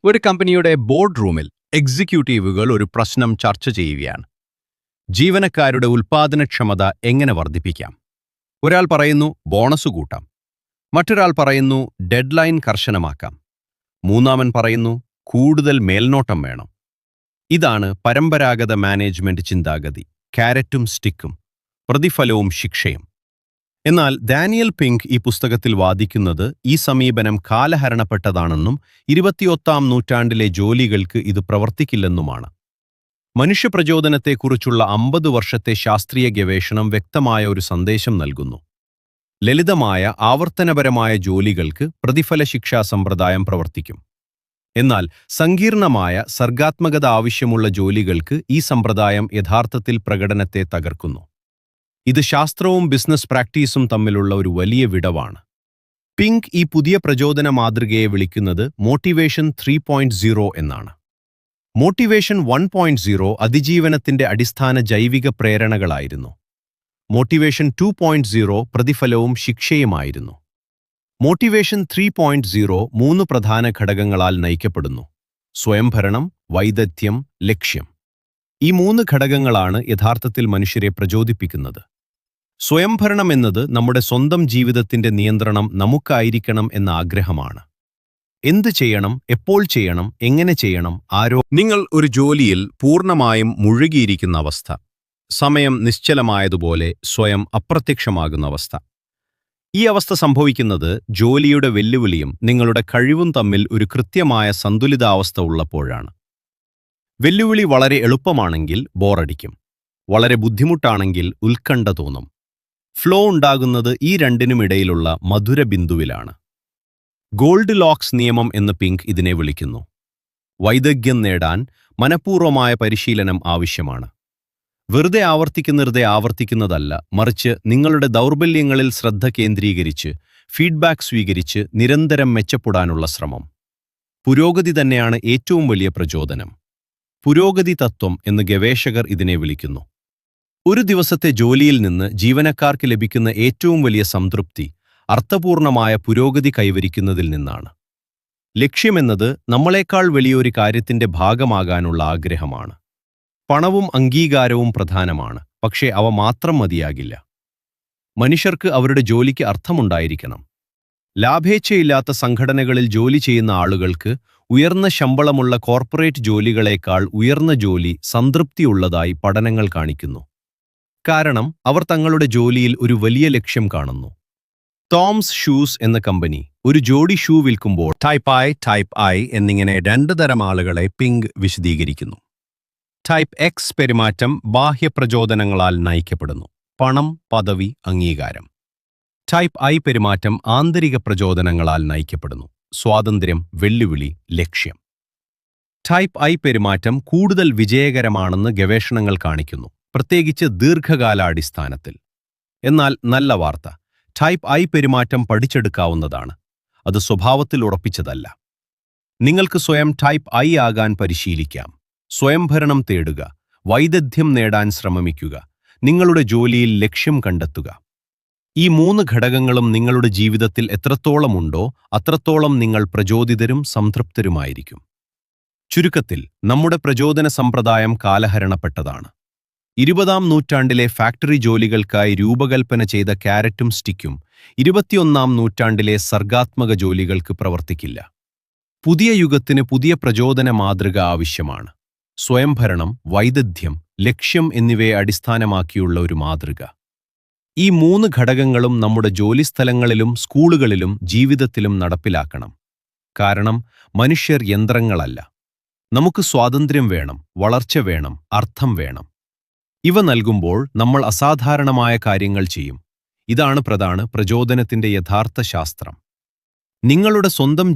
ഒരു കമ്പനിയുടെ ബോർഡ് റൂമിൽ എക്സിക്യൂട്ടീവുകൾ ഒരു പ്രശ്നം ചർച്ച ചെയ്യുകയാണ്. ജീവനക്കാരുടെ ഉൽപ്പാദനക്ഷമത എങ്ങനെ വർദ്ധിപ്പിക്കാം? ഒരാൾ പറയുന്നു ബോണസ് കൂട്ടാം, മറ്റൊരാൾ പറയുന്നു ഡെഡ്ലൈൻ കർശനമാക്കാം, മൂന്നാമൻ പറയുന്നു കൂടുതൽ മേൽനോട്ടം വേണം. ഇതാണ് പരമ്പരാഗത മാനേജ്മെന്റ് ചിന്താഗതി, കാരറ്റും സ്റ്റിക്കും, പ്രതിഫലവും ശിക്ഷയും. എന്നാൽ ഡാനിയൽ പിങ്ക് ഈ പുസ്തകത്തിൽ വാദിക്കുന്നത് ഈ സമീപനം കാലഹരണപ്പെട്ടതാണെന്നും 21ാം നൂറ്റാണ്ടിലെ ജോലികൾക്ക് ഇത് പ്രവർത്തിക്കില്ലെന്നുമാണ്. മനുഷ്യപ്രചോദനത്തെക്കുറിച്ചുള്ള 50 വർഷത്തെ ശാസ്ത്രീയ ഗവേഷണം വ്യക്തമായ ഒരു സന്ദേശം നൽകുന്നു. ലളിതമായ ആവർത്തനപരമായ ജോലികൾക്ക് പ്രതിഫല ശിക്ഷാ സമ്പ്രദായം പ്രവർത്തിക്കും. എന്നാൽ സങ്കീർണമായ സർഗാത്മകത ആവശ്യമുള്ള ജോലികൾക്ക് ഈ സമ്പ്രദായം യഥാർത്ഥത്തിൽ പ്രകടനത്തെ തകർക്കുന്നു. ഇത് ശാസ്ത്രവും ബിസിനസ് പ്രാക്ടീസും തമ്മിലുള്ള ഒരു വലിയ വിടവാണ്. പിങ്ക് ഈ പുതിയ പ്രചോദന മാതൃകയെ വിളിക്കുന്നത് മോട്ടിവേഷൻ 3.0 എന്നാണ്. മോട്ടിവേഷൻ 1.0 അതിജീവനത്തിന്റെ അടിസ്ഥാന ജൈവിക പ്രേരണകളായിരുന്നു. മോട്ടിവേഷൻ 2.0 പ്രതിഫലവും ശിക്ഷയുമായിരുന്നു. മോട്ടിവേഷൻ 3.0 3 പ്രധാന ഘടകങ്ങളാൽ നയിക്കപ്പെടുന്നു: സ്വയംഭരണം, വൈദഗ്ധ്യം, ലക്ഷ്യം. ഈ 3 ഘടകങ്ങളാണ് യഥാർത്ഥത്തിൽ മനുഷ്യരെ പ്രചോദിപ്പിക്കുന്നത്. സ്വയംഭരണം എന്നത് നമ്മുടെ സ്വന്തം ജീവിതത്തിന്റെ നിയന്ത്രണം നമുക്കായിരിക്കണം എന്ന ആഗ്രഹമാണ്. എന്ത് ചെയ്യണം, എപ്പോൾ ചെയ്യണം, എങ്ങനെ ചെയ്യണം, നിങ്ങൾ ഒരു ജോലിയിൽ പൂർണ്ണമായും മുഴുകിയിരിക്കുന്ന അവസ്ഥ, സമയം നിശ്ചലമായതുപോലെ സ്വയം അപ്രത്യക്ഷമാകുന്ന അവസ്ഥ. ഈ അവസ്ഥ സംഭവിക്കുന്നത് ജോലിയുടെ വെല്ലുവിളിയും നിങ്ങളുടെ കഴിവും തമ്മിൽ ഒരു കൃത്യമായ സന്തുലിതാവസ്ഥ ഉള്ളപ്പോഴാണ്. വെല്ലുവിളി വളരെ എളുപ്പമാണെങ്കിൽ ബോറടിക്കും, വളരെ ബുദ്ധിമുട്ടാണെങ്കിൽ ഉത്കണ്ഠ തോന്നും. ഫ്ലോ ഉണ്ടാകുന്നത് ഈ രണ്ടിനുമിടയിലുള്ള മധുര ബിന്ദുവിലാണ്. ഗോൾഡ് ലോക്സ് നിയമം എന്ന് പിങ്ക് ഇതിനെ വിളിക്കുന്നു. വൈദഗ്ധ്യം നേടാൻ മനഃപൂർവമായ പരിശീലനം ആവശ്യമാണ്. വെറുതെ ആവർത്തിക്കുന്നതല്ല, മറിച്ച് നിങ്ങളുടെ ദൗർബല്യങ്ങളിൽ ശ്രദ്ധ കേന്ദ്രീകരിച്ച് ഫീഡ്ബാക്ക് സ്വീകരിച്ച് നിരന്തരം മെച്ചപ്പെടാനുള്ള ശ്രമം. പുരോഗതി തന്നെയാണ് ഏറ്റവും വലിയ പ്രചോദനം. പുരോഗതി തത്വം എന്ന് ഗവേഷകർ ഇതിനെ വിളിക്കുന്നു. ഒരു ദിവസത്തെ ജോലിയിൽ നിന്ന് ജീവനക്കാർക്ക് ലഭിക്കുന്ന ഏറ്റവും വലിയ സംതൃപ്തി അർത്ഥപൂർണമായ പുരോഗതി കൈവരിക്കുന്നതിൽ നിന്നാണ്. ലക്ഷ്യമെന്നത് നമ്മളെക്കാൾ വലിയൊരു കാര്യത്തിന്റെ ഭാഗമാകാനുള്ള ആഗ്രഹമാണ്. പണവും അംഗീകാരവും പ്രധാനമാണ്, പക്ഷേ അവ മാത്രം മതിയാകില്ല. മനുഷ്യർക്ക് അവരുടെ ജോലിക്ക് അർത്ഥമുണ്ടായിരിക്കണം. ലാഭേച്ഛയില്ലാത്ത സംഘടനകളിൽ ജോലി ചെയ്യുന്ന ആളുകൾക്ക് ഉയർന്ന ശമ്പളമുള്ള കോർപ്പറേറ്റ് ജോലികളേക്കാൾ ഉയർന്ന ജോലി സംതൃപ്തിയുള്ളതായി പഠനങ്ങൾ കാണിക്കുന്നു. കാരണം അവർ തങ്ങളുടെ ജോലിയിൽ ഒരു വലിയ ലക്ഷ്യം കാണുന്നു. തോംസ് ഷൂസ് എന്ന കമ്പനി ഒരു ജോഡി ഷൂ വിൽക്കുമ്പോൾ ടൈപ്പ് ഐ എന്നിങ്ങനെ 2 തരം ആളുകളെ പിങ്ക് വിശദീകരിക്കുന്നു. ടൈപ്പ് എക്സ് പെരുമാറ്റം ബാഹ്യപ്രചോദനങ്ങളാൽ നയിക്കപ്പെടുന്നു: പണം, പദവി, അംഗീകാരം. ടൈപ്പ് ഐ പെരുമാറ്റം ആന്തരിക പ്രചോദനങ്ങളാൽ നയിക്കപ്പെടുന്നു: സ്വാതന്ത്ര്യം, വെല്ലുവിളി, ലക്ഷ്യം. ടൈപ്പ് ഐ പെരുമാറ്റം കൂടുതൽ വിജയകരമാണെന്ന് ഗവേഷണങ്ങൾ കാണിക്കുന്നു, പ്രത്യേകിച്ച് ദീർഘകാലാടിസ്ഥാനത്തിൽ. എന്നാൽ നല്ല വാർത്ത, ടൈപ്പ് ഐ പെരുമാറ്റം പഠിച്ചെടുക്കാവുന്നതാണ്. അത് സ്വഭാവത്തിൽ ഉറപ്പിച്ചതല്ല. നിങ്ങൾക്ക് സ്വയം ടൈപ്പ് ഐ ആകാൻ പരിശീലിക്കാം. സ്വയംഭരണം തേടുക, വൈദഗ്ധ്യം നേടാൻ ശ്രമിക്കുക, നിങ്ങളുടെ ജോലിയിൽ ലക്ഷ്യം കണ്ടെത്തുക. ഈ 3 ഘടകങ്ങളും നിങ്ങളുടെ ജീവിതത്തിൽ എത്രത്തോളമുണ്ടോ അത്രത്തോളം നിങ്ങൾ പ്രചോദിതരും സംതൃപ്തരുമായിരിക്കും. ചുരുക്കത്തിൽ, നമ്മുടെ പ്രചോദന സമ്പ്രദായം കാലഹരണപ്പെട്ടതാണ്. 20ാം നൂറ്റാണ്ടിലെ ഫാക്ടറി ജോലികൾക്കായി രൂപകൽപ്പന ചെയ്ത കാരറ്റും സ്റ്റിക്കും 21ാം നൂറ്റാണ്ടിലെ സർഗാത്മക ജോലികൾക്ക് പ്രവർത്തിക്കില്ല. പുതിയ യുഗത്തിന് പുതിയ പ്രചോദന മാതൃക ആവശ്യമാണ്. സ്വയംഭരണം, വൈദഗ്ധ്യം, ലക്ഷ്യം എന്നിവയെ അടിസ്ഥാനമാക്കിയുള്ള ഒരു മാതൃക. ഈ 3 ഘടകങ്ങളും നമ്മുടെ ജോലിസ്ഥലങ്ങളിലും സ്കൂളുകളിലും ജീവിതത്തിലും നടപ്പിലാക്കണം. കാരണം മനുഷ്യർ യന്ത്രങ്ങളല്ല. നമുക്ക് സ്വാതന്ത്ര്യം വേണം, വളർച്ച വേണം, അർത്ഥം വേണം. ഇവ നൽകുമ്പോൾ നമ്മൾ അസാധാരണമായ കാര്യങ്ങൾ ചെയ്യും. ഇതാണ് പ്രചോദനത്തിന്റെ യഥാർത്ഥ ശാസ്ത്രം. നിങ്ങളുടെ സ്വന്തം